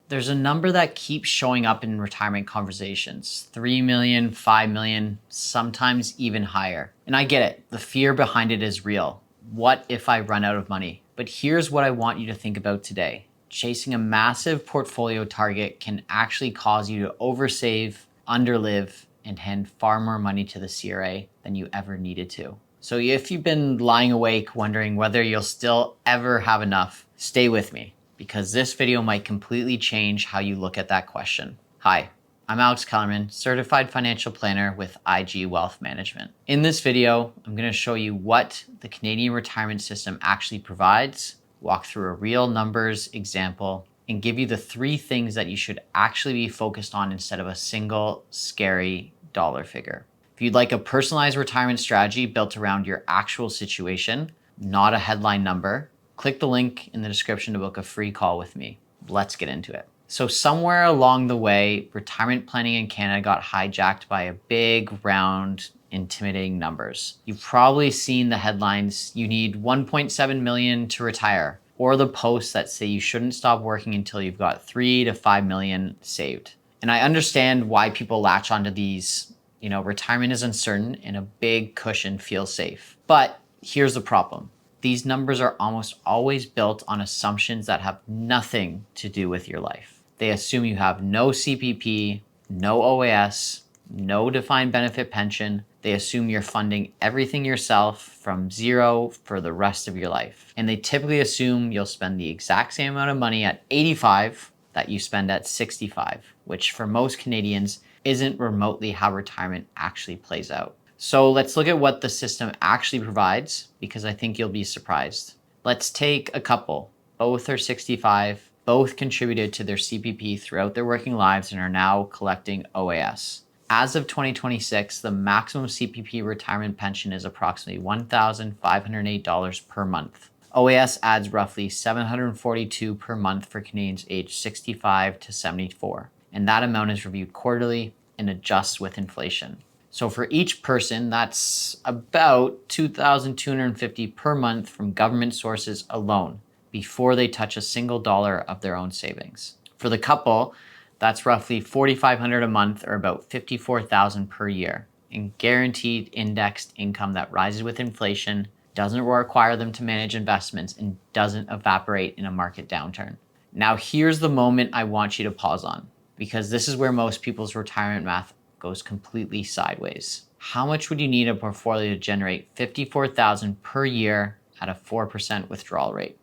There's a number that keeps showing up in retirement conversations, 3 million, 5 million, sometimes even higher. And I get it, the fear behind it is real. What if I run out of money? But here's what I want you to think about today. Chasing a massive portfolio target can actually cause you to oversave, underlive, and hand far more money to the CRA than you ever needed to. So if you've been lying awake wondering whether you'll still ever have enough, stay with me, because this video might completely change how you look at that question. Hi, I'm Alex Kellerman, Certified Financial Planner with IG Wealth Management. In this video, I'm going to show you what the Canadian retirement system actually provides, walk through a real numbers example, and give you the 3 things that you should actually be focused on instead of a single scary dollar figure. If you'd like a personalized retirement strategy built around your actual situation, not a headline number, click the link in the description to book a free call with me. Let's get into it. So somewhere along the way, retirement planning in Canada got hijacked by a big, round, intimidating numbers. You've probably seen the headlines, you need 1.7 million to retire, or the posts that say you shouldn't stop working until you've got 3 to 5 million saved. And I understand why people latch onto these, retirement is uncertain and a big cushion feels safe. But here's the problem. These numbers are almost always built on assumptions that have nothing to do with your life. They assume you have no CPP, no OAS, no defined benefit pension. They assume you're funding everything yourself from zero for the rest of your life. And they typically assume you'll spend the exact same amount of money at 85 that you spend at 65, which for most Canadians isn't remotely how retirement actually plays out. So let's look at what the system actually provides, because I think you'll be surprised. Let's take a couple. Both are 65, both contributed to their CPP throughout their working lives and are now collecting OAS. As of 2026, the maximum CPP retirement pension is approximately $1,508 per month. OAS adds roughly $742 per month for Canadians aged 65 to 74, and that amount is reviewed quarterly and adjusts with inflation. So for each person, that's about $2,250 per month from government sources alone before they touch a single dollar of their own savings. For the couple, that's roughly $4,500 a month, or about $54,000 per year, in guaranteed indexed income that rises with inflation, doesn't require them to manage investments, and doesn't evaporate in a market downturn. Now here's the moment I want you to pause on, because this is where most people's retirement math goes completely sideways. How much would you need a portfolio to generate $54,000 per year at a 4% withdrawal rate?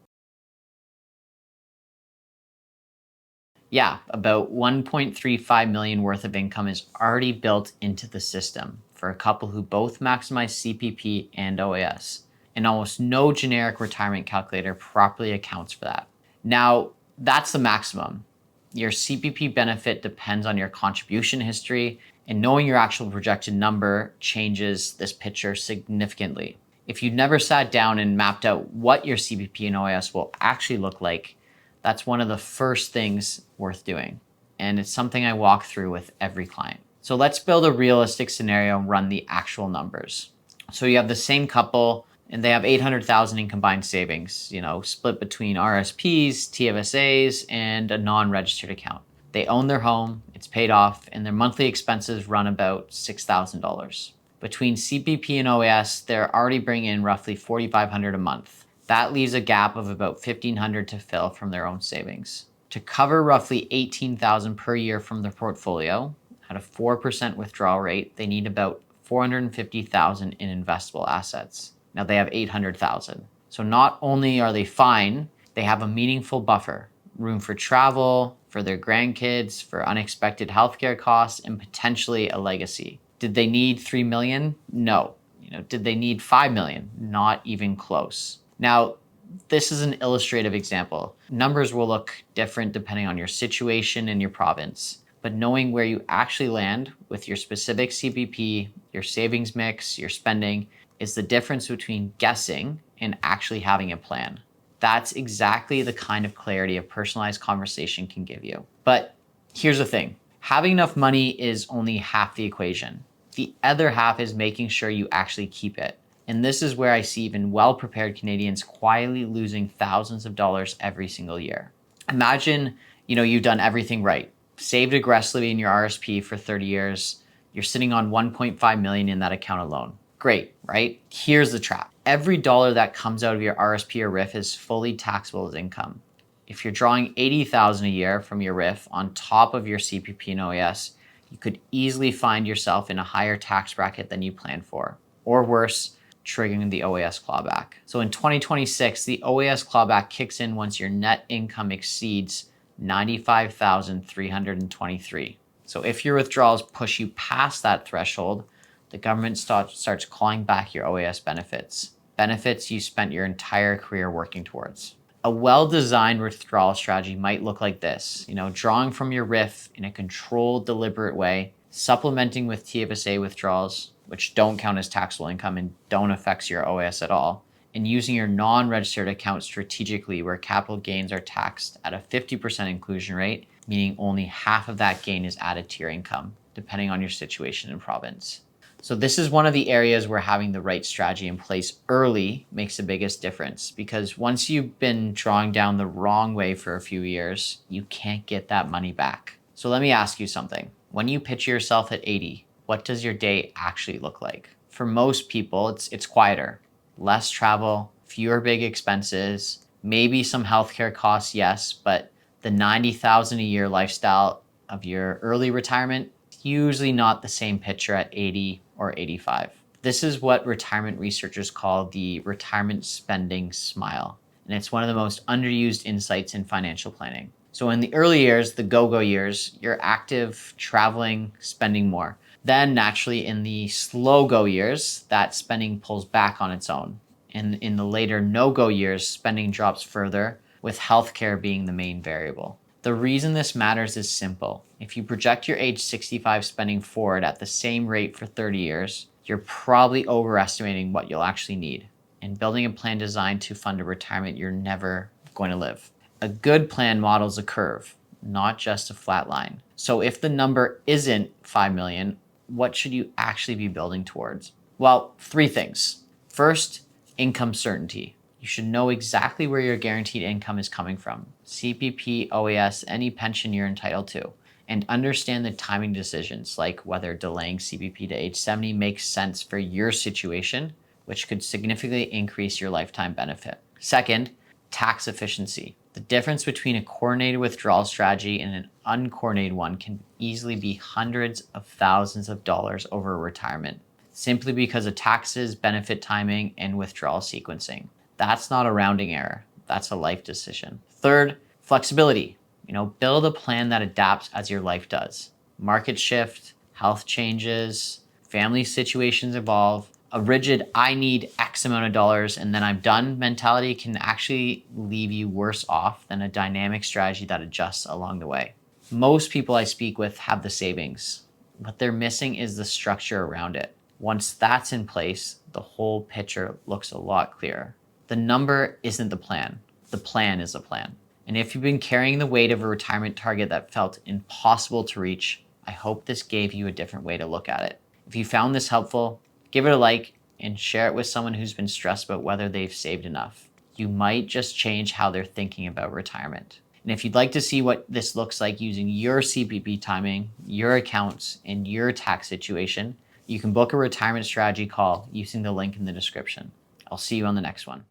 Yeah, about 1.35 million worth of income is already built into the system for a couple who both maximize CPP and OAS, and almost no generic retirement calculator properly accounts for that. Now, that's the maximum. Your CPP benefit depends on your contribution history, and knowing your actual projected number changes this picture significantly. If you've never sat down and mapped out what your CPP and OAS will actually look like, that's one of the first things worth doing. And it's something I walk through with every client. So let's build a realistic scenario and run the actual numbers. So you have the same couple and they have $800,000 in combined savings, split between RRSPs, TFSAs, and a non-registered account. They own their home, it's paid off, and their monthly expenses run about $6,000. Between CPP and OAS, they're already bringing in roughly $4,500 a month. That leaves a gap of about $1,500 to fill from their own savings. To cover roughly $18,000 per year from their portfolio, at a 4% withdrawal rate, they need about $450,000 in investable assets. Now they have $800,000. So not only are they fine, they have a meaningful buffer, room for travel, for their grandkids, for unexpected healthcare costs, and potentially a legacy. Did they need 3 million? No. Did they need 5 million? Not even close. Now, this is an illustrative example. Numbers will look different depending on your situation and your province, but knowing where you actually land with your specific CPP, your savings mix, your spending, is the difference between guessing and actually having a plan. That's exactly the kind of clarity a personalized conversation can give you. But here's the thing. Having enough money is only half the equation. The other half is making sure you actually keep it. And this is where I see even well-prepared Canadians quietly losing thousands of dollars every single year. Imagine you've done everything right. Saved aggressively in your RSP for 30 years. You're sitting on 1.5 million in that account alone. Great, right? Here's the trap. Every dollar that comes out of your RSP or RRIF is fully taxable as income. If you're drawing $80,000 a year from your RRIF on top of your CPP and OAS, you could easily find yourself in a higher tax bracket than you planned for, or worse, triggering the OAS clawback. So in 2026, the OAS clawback kicks in once your net income exceeds $95,323. So if your withdrawals push you past that threshold, the government starts clawing back your OAS benefits you spent your entire career working towards. A well-designed withdrawal strategy might look like this, drawing from your RRIF in a controlled, deliberate way, supplementing with TFSA withdrawals, which don't count as taxable income and don't affect your OAS at all, and using your non-registered account strategically where capital gains are taxed at a 50% inclusion rate, meaning only half of that gain is added to your income, depending on your situation and province. So this is one of the areas where having the right strategy in place early makes the biggest difference, because once you've been drawing down the wrong way for a few years, you can't get that money back. So let me ask you something. When you picture yourself at 80, what does your day actually look like? For most people, it's quieter, less travel, fewer big expenses, maybe some healthcare costs, yes, but the $90,000 a year lifestyle of your early retirement, usually not the same picture at 80 or 85. This is what retirement researchers call the retirement spending smile. And it's one of the most underused insights in financial planning. So in the early years, the go-go years, you're active, traveling, spending more. Then naturally in the slow go years, that spending pulls back on its own. And in the later no-go years, spending drops further, with healthcare being the main variable. The reason this matters is simple. If you project your age 65 spending forward at the same rate for 30 years, you're probably overestimating what you'll actually need and building a plan designed to fund a retirement you're never going to live. A good plan models a curve, not just a flat line. So if the number isn't 5 million, what should you actually be building towards? Well, 3 things. First, income certainty. You should know exactly where your guaranteed income is coming from, CPP, OAS, any pension you're entitled to, and understand the timing decisions, like whether delaying CPP to age 70 makes sense for your situation, which could significantly increase your lifetime benefit. Second, tax efficiency. The difference between a coordinated withdrawal strategy and an uncoordinated one can easily be hundreds of thousands of dollars over retirement, simply because of taxes, benefit timing, and withdrawal sequencing. That's not a rounding error. That's a life decision. Third, flexibility. Build a plan that adapts as your life does. Market shift, health changes, family situations evolve. A rigid, I need X amount of dollars and then I'm done mentality can actually leave you worse off than a dynamic strategy that adjusts along the way. Most people I speak with have the savings. What they're missing is the structure around it. Once that's in place, the whole picture looks a lot clearer. The number isn't the plan is a plan. And if you've been carrying the weight of a retirement target that felt impossible to reach, I hope this gave you a different way to look at it. If you found this helpful, give it a like and share it with someone who's been stressed about whether they've saved enough. You might just change how they're thinking about retirement. And if you'd like to see what this looks like using your CPP timing, your accounts, and your tax situation, you can book a retirement strategy call using the link in the description. I'll see you on the next one.